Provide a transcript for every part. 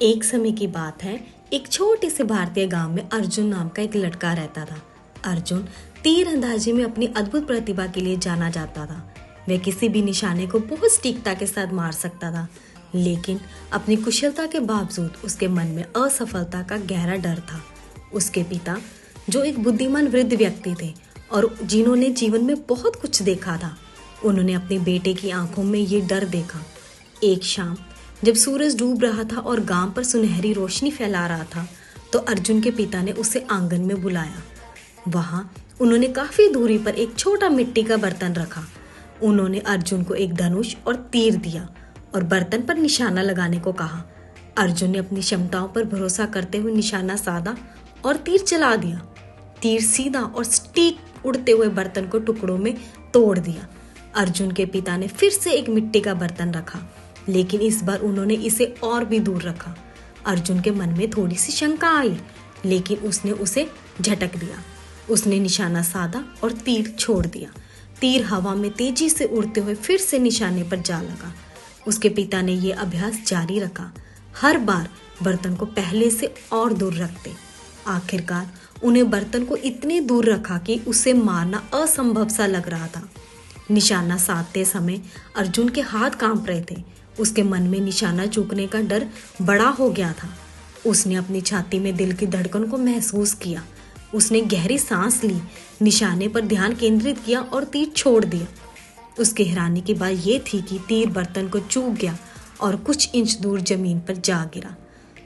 एक समय की बात है। एक छोटे से भारतीय गांव में अर्जुन नाम का एक लड़का रहता था। अर्जुन तीर अंदाजी में अपनी अद्भुत प्रतिभा के लिए जाना जाता था। वह किसी भी निशाने को बहुत सटीकता के साथ मार सकता था, लेकिन अपनी कुशलता के बावजूद उसके मन में असफलता का गहरा डर था। उसके पिता, जो एक बुद्धिमान वृद्ध व्यक्ति थे और जिन्होंने जीवन में बहुत कुछ देखा था, उन्होंने अपने बेटे की आंखों में ये डर देखा। एक शाम जब सूरज डूब रहा था और गांव पर सुनहरी रोशनी फैला रहा था, तो अर्जुन के पिता ने उसे आंगन में बुलाया। वहां उन्होंने काफी दूरी पर एक छोटा मिट्टी का बर्तन रखा। उन्होंने अर्जुन को एक धनुष और तीर दिया और बर्तन पर निशाना लगाने को कहा। अर्जुन ने अपनी क्षमताओं पर भरोसा करते हुए निशाना साधा और तीर चला दिया। तीर सीधा और सटीक उड़ते हुए बर्तन को टुकड़ों में तोड़ दिया। अर्जुन के पिता ने फिर से एक मिट्टी का बर्तन रखा, लेकिन इस बार उन्होंने इसे और भी दूर रखा। अर्जुन के मन में थोड़ी सी शंका आई, लेकिन उसने उसे झटक दिया। उसने निशाना साधा और तीर छोड़ दिया। तीर हवा में तेजी से उड़ते हुए फिर से निशाने पर जा लगा। उसके पिता ने यह अभ्यास जारी रखा, हर बार बर्तन को पहले से और दूर रखते। आखिरकार उन्हें बर्तन को इतने दूर रखा कि उसे मारना असंभव सा लग रहा था। निशाना साधते समय अर्जुन के हाथ कांप रहे थे। उसके मन में निशाना चूकने का डर बड़ा हो गया था। उसने अपनी छाती में दिल की धड़कन को महसूस किया। उसने गहरी सांस ली, निशाने पर ध्यान केंद्रित किया और तीर छोड़ दिया। उसके हैरानी की बात यह थी कि तीर बर्तन को चूक गया और कुछ इंच दूर जमीन पर जा गिरा।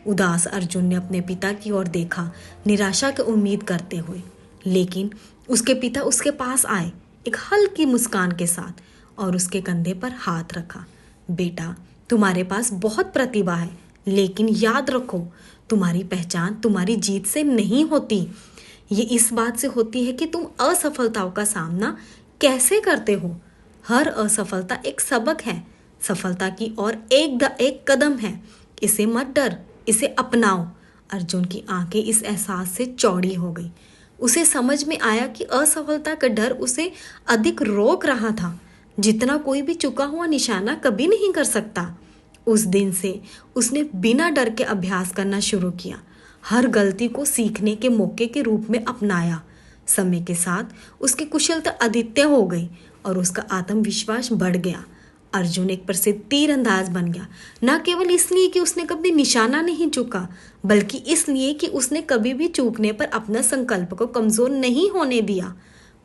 उदास अर्जुन ने अपने पिता की ओर देखा, निराशा की उम्मीद करते हुए, लेकिन उसके पिता उसके पास आए एक हल्की मुस्कान के साथ और उसके कंधे पर हाथ रखा। बेटा, तुम्हारे पास बहुत प्रतिभा है, लेकिन याद रखो, तुम्हारी पहचान तुम्हारी जीत से नहीं होती। ये इस बात से होती है कि तुम असफलताओं का सामना कैसे करते हो। हर असफलता एक सबक है, सफलता की ओर एक कदम है। इसे मत डर, इसे अपनाओ। अर्जुन की आंखें इस एहसास से चौड़ी हो गई। उसे समझ में आया कि असफलता का डर उसे अधिक रोक रहा था जितना कोई भी चुका हुआ निशाना कभी नहीं कर सकता। उस दिन से उसने बिना डर के अभ्यास करना शुरू किया, हर गलती को सीखने के मौके के रूप में अपनाया। समय के साथ उसकी कुशलता अद्वितीय हो गई और उसका आत्मविश्वास बढ़ गया। अर्जुन एक प्रसिद्ध तीरंदाज बन गया, न केवल इसलिए कि उसने कभी निशाना नहीं चूका, बल्कि इसलिए कि उसने कभी भी चूकने पर अपना संकल्प को कमजोर नहीं होने दिया।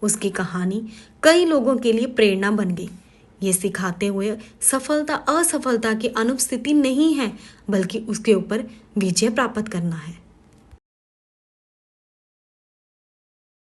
उसकी कहानी कई लोगों के लिए प्रेरणा बन गई, ये सिखाते हुए सफलता असफलता की अनुपस्थिति नहीं है, बल्कि उसके ऊपर विजय प्राप्त करना है।